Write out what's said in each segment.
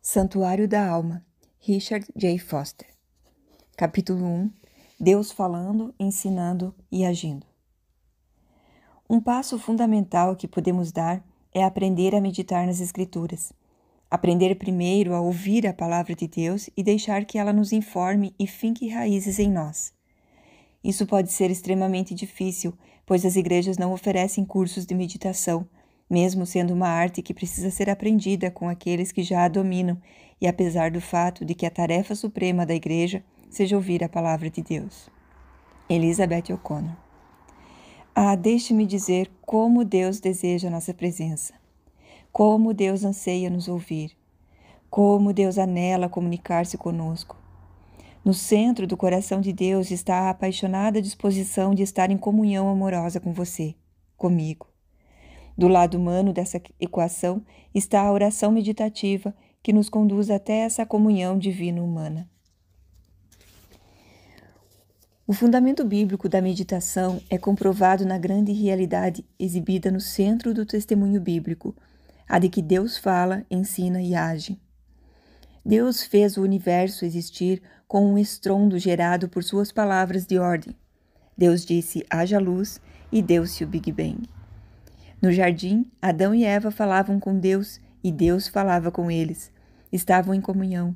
Santuário da Alma, Richard J. Foster. Capítulo 1. Deus falando, ensinando e agindo. Um passo fundamental que podemos dar é aprender a meditar nas Escrituras. Aprender primeiro a ouvir a palavra de Deus e deixar que ela nos informe e finque raízes em nós. Isso pode ser extremamente difícil, pois as igrejas não oferecem cursos de meditação, mesmo sendo uma arte que precisa ser aprendida com aqueles que já a dominam, e apesar do fato de que a tarefa suprema da igreja seja ouvir a palavra de Deus. Elizabeth O'Connor. Deixe-me dizer como Deus deseja nossa presença, como Deus anseia nos ouvir, como Deus anela comunicar-se conosco. No centro do coração de Deus está a apaixonada disposição de estar em comunhão amorosa com você, comigo. Do lado humano dessa equação está a oração meditativa que nos conduz até essa comunhão divino-humana. O fundamento bíblico da meditação é comprovado na grande realidade exibida no centro do testemunho bíblico, a de que Deus fala, ensina e age. Deus fez o universo existir com um estrondo gerado por suas palavras de ordem. Deus disse, haja luz, e deu-se o Big Bang. No jardim, Adão e Eva falavam com Deus e Deus falava com eles. Estavam em comunhão.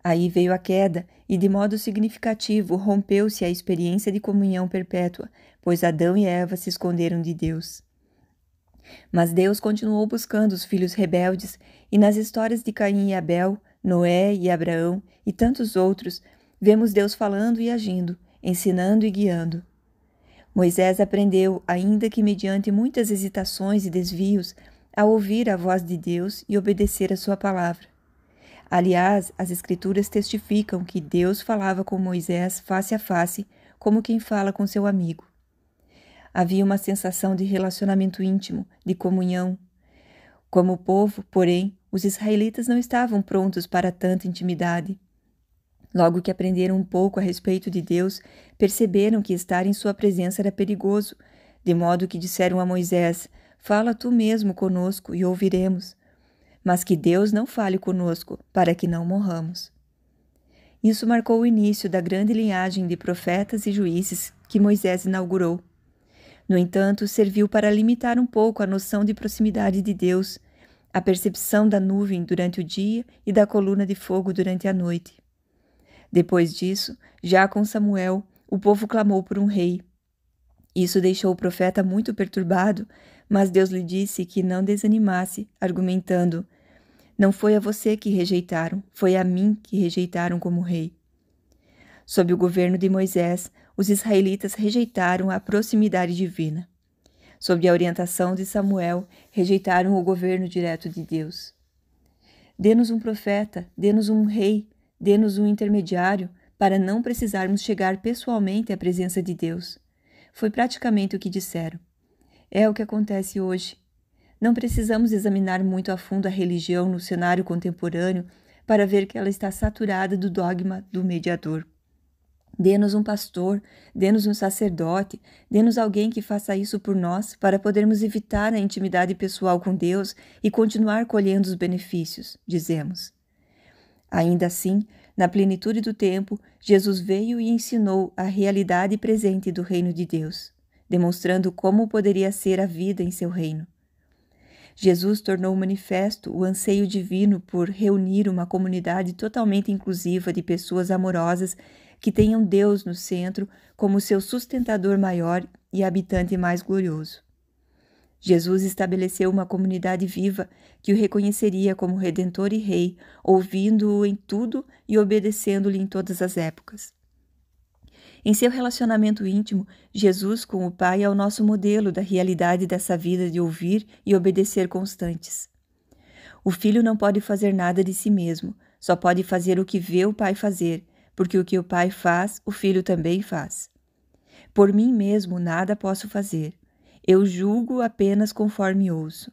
Aí veio a queda e, de modo significativo, rompeu-se a experiência de comunhão perpétua, pois Adão e Eva se esconderam de Deus. Mas Deus continuou buscando os filhos rebeldes e nas histórias de Caim e Abel, Noé e Abraão e tantos outros, vemos Deus falando e agindo, ensinando e guiando. Moisés aprendeu, ainda que mediante muitas hesitações e desvios, a ouvir a voz de Deus e obedecer a sua palavra. Aliás, as Escrituras testificam que Deus falava com Moisés face a face, como quem fala com seu amigo. Havia uma sensação de relacionamento íntimo, de comunhão. Como povo, porém, os israelitas não estavam prontos para tanta intimidade. Logo que aprenderam um pouco a respeito de Deus, perceberam que estar em sua presença era perigoso, de modo que disseram a Moisés, fala tu mesmo conosco e ouviremos, mas que Deus não fale conosco, para que não morramos. Isso marcou o início da grande linhagem de profetas e juízes que Moisés inaugurou. No entanto, serviu para limitar um pouco a noção de proximidade de Deus, a percepção da nuvem durante o dia e da coluna de fogo durante a noite. Depois disso, já com Samuel, o povo clamou por um rei. Isso deixou o profeta muito perturbado, mas Deus lhe disse que não desanimasse, argumentando, não foi a você que rejeitaram, foi a mim que rejeitaram como rei. Sob o governo de Moisés, os israelitas rejeitaram a proximidade divina. Sob a orientação de Samuel, rejeitaram o governo direto de Deus. Dê-nos um profeta, dê-nos um rei, dê-nos um intermediário para não precisarmos chegar pessoalmente à presença de Deus. Foi praticamente o que disseram. É o que acontece hoje. Não precisamos examinar muito a fundo a religião no cenário contemporâneo para ver que ela está saturada do dogma do mediador. Dê-nos um pastor, dê-nos um sacerdote, dê-nos alguém que faça isso por nós para podermos evitar a intimidade pessoal com Deus e continuar colhendo os benefícios, dizemos. Ainda assim, na plenitude do tempo, Jesus veio e ensinou a realidade presente do reino de Deus, demonstrando como poderia ser a vida em seu reino. Jesus tornou manifesto o anseio divino por reunir uma comunidade totalmente inclusiva de pessoas amorosas que tenham Deus no centro como seu sustentador maior e habitante mais glorioso. Jesus estabeleceu uma comunidade viva que o reconheceria como Redentor e Rei, ouvindo-o em tudo e obedecendo-lhe em todas as épocas. Em seu relacionamento íntimo, Jesus com o Pai é o nosso modelo da realidade dessa vida de ouvir e obedecer constantes. O Filho não pode fazer nada de si mesmo, só pode fazer o que vê o Pai fazer, porque o que o Pai faz, o Filho também faz. Por mim mesmo nada posso fazer. Eu julgo apenas conforme ouço.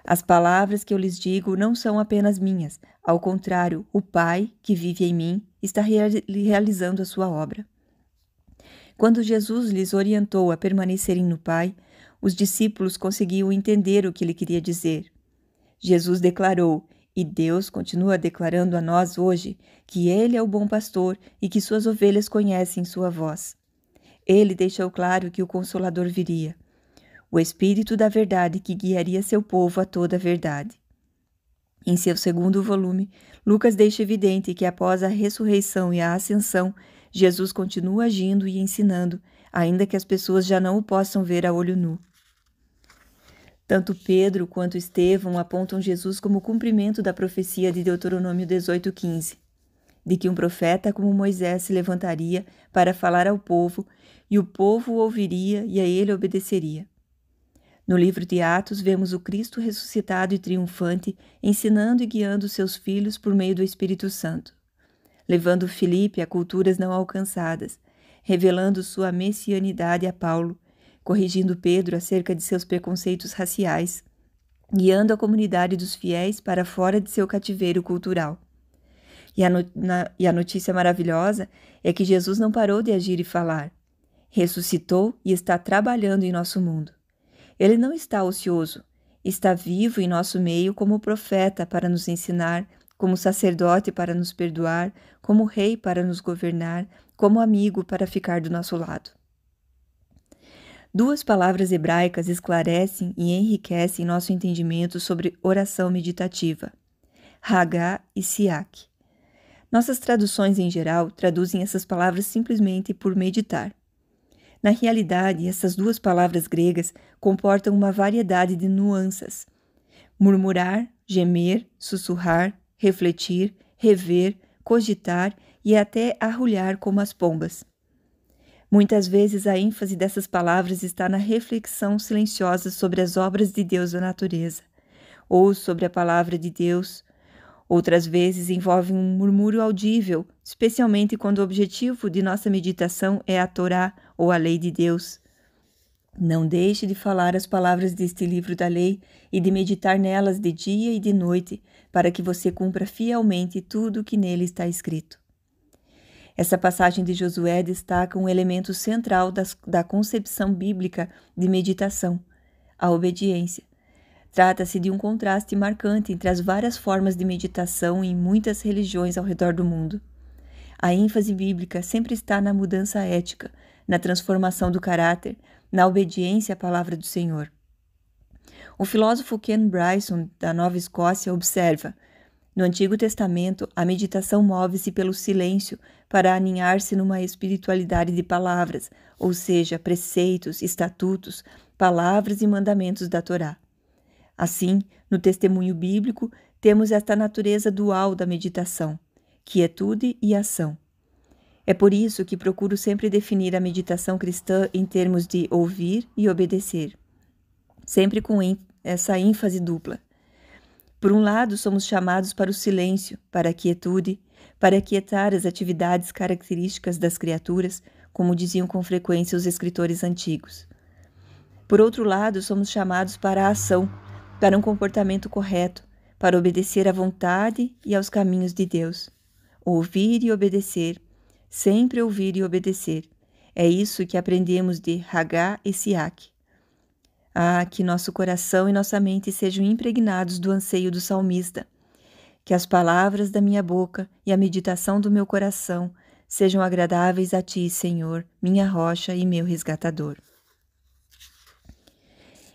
As palavras que eu lhes digo não são apenas minhas, ao contrário, o Pai, que vive em mim, está realizando a sua obra. Quando Jesus lhes orientou a permanecerem no Pai, os discípulos conseguiam entender o que ele queria dizer. Jesus declarou, E Deus continua declarando a nós hoje que Ele é o bom pastor e que suas ovelhas conhecem sua voz. Ele deixou claro que o Consolador viria, o Espírito da Verdade que guiaria seu povo a toda a verdade. Em seu segundo volume, Lucas deixa evidente que após a ressurreição e a ascensão, Jesus continua agindo e ensinando, ainda que as pessoas já não o possam ver a olho nu. Tanto Pedro quanto Estevão apontam Jesus como cumprimento da profecia de Deuteronômio 18:15, de que um profeta como Moisés se levantaria para falar ao povo, e o povo o ouviria e a ele obedeceria. No livro de Atos, vemos o Cristo ressuscitado e triunfante, ensinando e guiando seus filhos por meio do Espírito Santo, levando Filipe a culturas não alcançadas, revelando sua messianidade a Paulo, corrigindo Pedro acerca de seus preconceitos raciais, guiando a comunidade dos fiéis para fora de seu cativeiro cultural. E a notícia maravilhosa é que Jesus não parou de agir e falar. Ressuscitou e está trabalhando em nosso mundo. Ele não está ocioso, está vivo em nosso meio como profeta para nos ensinar, como sacerdote para nos perdoar, como rei para nos governar, como amigo para ficar do nosso lado. Duas palavras hebraicas esclarecem e enriquecem nosso entendimento sobre oração meditativa: Hagá e Siak. Nossas traduções em geral traduzem essas palavras simplesmente por meditar. Na realidade, essas duas palavras gregas comportam uma variedade de nuances: murmurar, gemer, sussurrar, refletir, rever, cogitar e até arrulhar como as pombas. Muitas vezes a ênfase dessas palavras está na reflexão silenciosa sobre as obras de Deus da natureza, ou sobre a palavra de Deus. Outras vezes envolvem um murmúrio audível, especialmente quando o objetivo de nossa meditação é a Torá ou a lei de Deus. Não deixe de falar as palavras deste livro da lei e de meditar nelas de dia e de noite, para que você cumpra fielmente tudo o que nele está escrito. Essa passagem de Josué destaca um elemento central da concepção bíblica de meditação: a obediência. Trata-se de um contraste marcante entre as várias formas de meditação em muitas religiões ao redor do mundo. A ênfase bíblica sempre está na mudança ética, na transformação do caráter, na obediência à palavra do Senhor. O filósofo Ken Bryson, da Nova Escócia, observa: no Antigo Testamento, a meditação move-se pelo silêncio para aninhar-se numa espiritualidade de palavras, ou seja, preceitos, estatutos, palavras e mandamentos da Torá. Assim, no testemunho bíblico, temos esta natureza dual da meditação, quietude e ação. É por isso que procuro sempre definir a meditação cristã em termos de ouvir e obedecer, sempre com essa ênfase dupla. Por um lado, somos chamados para o silêncio, para a quietude, para aquietar as atividades características das criaturas, como diziam com frequência os escritores antigos. Por outro lado, somos chamados para a ação, para um comportamento correto, para obedecer à vontade e aos caminhos de Deus. Ouvir e obedecer, sempre ouvir e obedecer. É isso que aprendemos de Hagá e Siak. Que nosso coração e nossa mente sejam impregnados do anseio do salmista. Que as palavras da minha boca e a meditação do meu coração sejam agradáveis a Ti, Senhor, minha rocha e meu resgatador.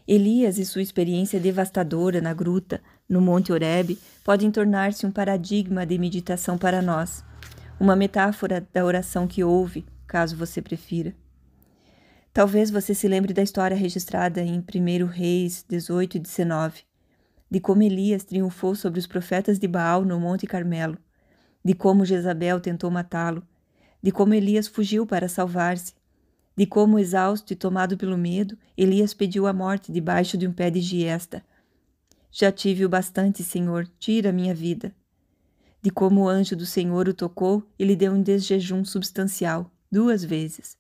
Elias e sua experiência devastadora na gruta, no Monte Horebe, podem tornar-se um paradigma de meditação para nós, uma metáfora da oração que ouve, caso você prefira. Talvez você se lembre da história registrada em 1 Reis 18 e 19, de como Elias triunfou sobre os profetas de Baal no Monte Carmelo, de como Jezabel tentou matá-lo, de como Elias fugiu para salvar-se, de como, exausto e tomado pelo medo, Elias pediu a morte debaixo de um pé de giesta. Já tive o bastante, Senhor, tira a minha vida. De como o anjo do Senhor o tocou e lhe deu um desjejum substancial, 2 vezes.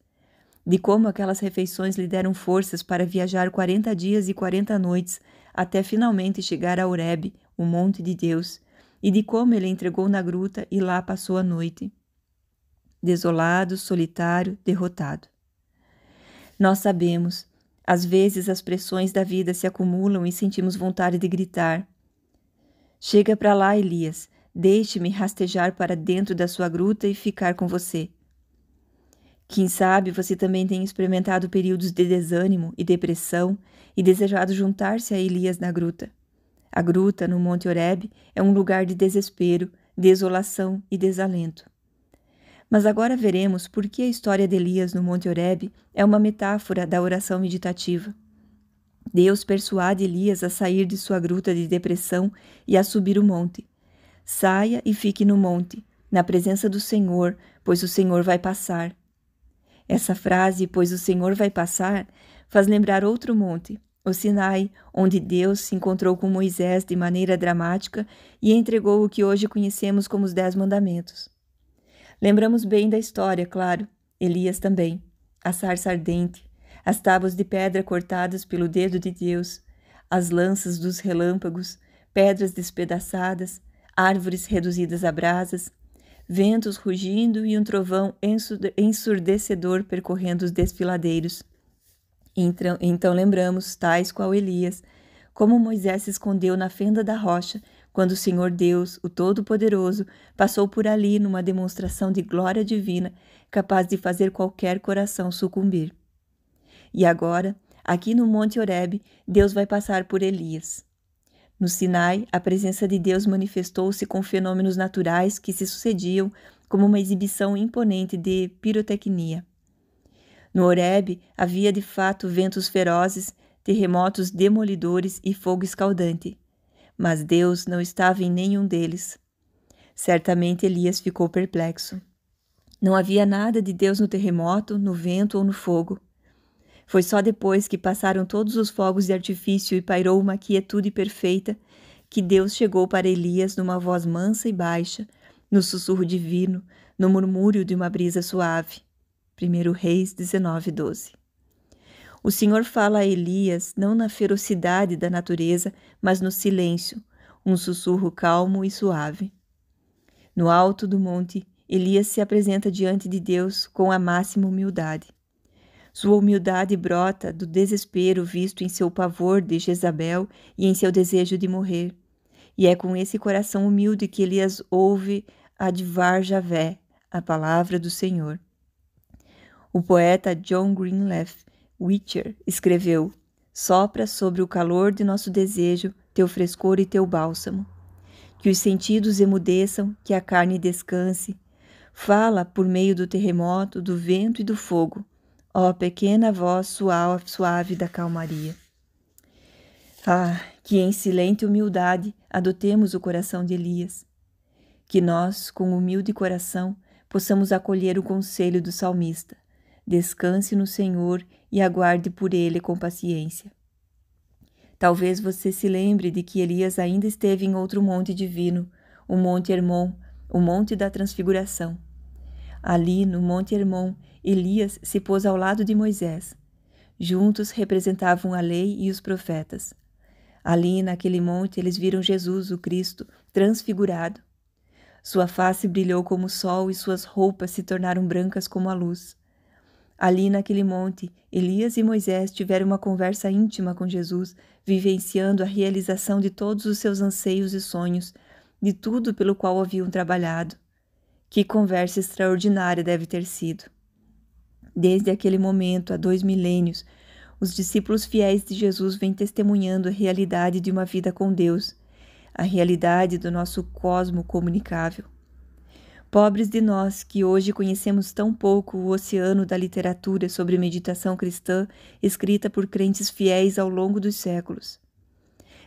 De como aquelas refeições lhe deram forças para viajar 40 dias e 40 noites, até finalmente chegar a Horebe, o monte de Deus, e de como ele entregou na gruta e lá passou a noite. Desolado, solitário, derrotado. Nós sabemos, às vezes as pressões da vida se acumulam e sentimos vontade de gritar. Chega para lá, Elias. Deixe-me rastejar para dentro da sua gruta e ficar com você. Quem sabe você também tem experimentado períodos de desânimo e depressão e desejado juntar-se a Elias na gruta. A gruta, no Monte Horebe, é um lugar de desespero, desolação e desalento. Mas agora veremos por que a história de Elias no Monte Horebe é uma metáfora da oração meditativa. Deus persuade Elias a sair de sua gruta de depressão e a subir o monte. Saia e fique no monte, na presença do Senhor, pois o Senhor vai passar. Essa frase, pois o Senhor vai passar, faz lembrar outro monte, o Sinai, onde Deus se encontrou com Moisés de maneira dramática e entregou o que hoje conhecemos como os 10 Mandamentos. Lembramos bem da história, claro, Elias também, a sarça ardente, as tábuas de pedra cortadas pelo dedo de Deus, as lanças dos relâmpagos, pedras despedaçadas, árvores reduzidas a brasas, ventos rugindo e um trovão ensurdecedor percorrendo os desfiladeiros. Então lembramos, tais qual Elias, como Moisés se escondeu na fenda da rocha, quando o Senhor Deus, o Todo-Poderoso, passou por ali numa demonstração de glória divina, capaz de fazer qualquer coração sucumbir. E agora, aqui no Monte Horebe, Deus vai passar por Elias. No Sinai, a presença de Deus manifestou-se com fenômenos naturais que se sucediam como uma exibição imponente de pirotecnia. No Horebe havia de fato ventos ferozes, terremotos demolidores e fogo escaldante. Mas Deus não estava em nenhum deles. Certamente Elias ficou perplexo. Não havia nada de Deus no terremoto, no vento ou no fogo. Foi só depois que passaram todos os fogos de artifício e pairou uma quietude perfeita que Deus chegou para Elias numa voz mansa e baixa, no sussurro divino, no murmúrio de uma brisa suave. 1 Reis 19:12. O Senhor fala a Elias não na ferocidade da natureza, mas no silêncio, um sussurro calmo e suave. No alto do monte, Elias se apresenta diante de Deus com a máxima humildade. Sua humildade brota do desespero visto em seu pavor de Jezabel e em seu desejo de morrer. E é com esse coração humilde que Elias ouve Advar Javé, a palavra do Senhor. O poeta John Greenleaf Whittier escreveu: sopra sobre o calor de nosso desejo teu frescor e teu bálsamo. Que os sentidos emudeçam, que a carne descanse. Fala por meio do terremoto, do vento e do fogo. Ó pequena voz suave da calmaria. Ah, que em silente humildade adotemos o coração de Elias. Que nós, com humilde coração, possamos acolher o conselho do salmista. Descanse no Senhor e aguarde por Ele com paciência. Talvez você se lembre de que Elias ainda esteve em outro monte divino, o Monte Hermon, o Monte da Transfiguração. Ali, no Monte Hermon, Elias se pôs ao lado de Moisés. Juntos representavam a lei e os profetas. Ali, naquele monte, eles viram Jesus, o Cristo, transfigurado. Sua face brilhou como o sol e suas roupas se tornaram brancas como a luz. Ali, naquele monte, Elias e Moisés tiveram uma conversa íntima com Jesus, vivenciando a realização de todos os seus anseios e sonhos, de tudo pelo qual haviam trabalhado. Que conversa extraordinária deve ter sido! Desde aquele momento, há 2 milênios, os discípulos fiéis de Jesus vêm testemunhando a realidade de uma vida com Deus, a realidade do nosso cosmo comunicável. Pobres de nós que hoje conhecemos tão pouco o oceano da literatura sobre meditação cristã escrita por crentes fiéis ao longo dos séculos.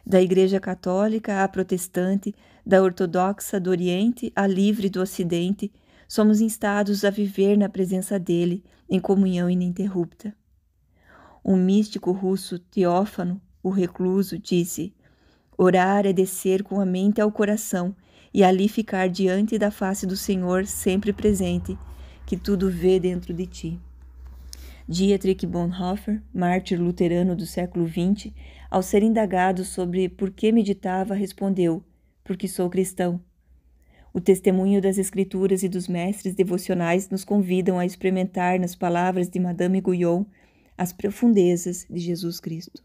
Da Igreja Católica à Protestante, da Ortodoxa do Oriente à Livre do Ocidente, somos instados a viver na presença dele, em comunhão ininterrupta. Um místico russo, Teófano, o recluso, disse: orar é descer com a mente ao coração e ali ficar diante da face do Senhor sempre presente, que tudo vê dentro de ti. Dietrich Bonhoeffer, mártir luterano do século XX, ao ser indagado sobre por que meditava, respondeu: porque sou cristão. O testemunho das Escrituras e dos mestres devocionais nos convidam a experimentar, nas palavras de Madame Guyon, as profundezas de Jesus Cristo.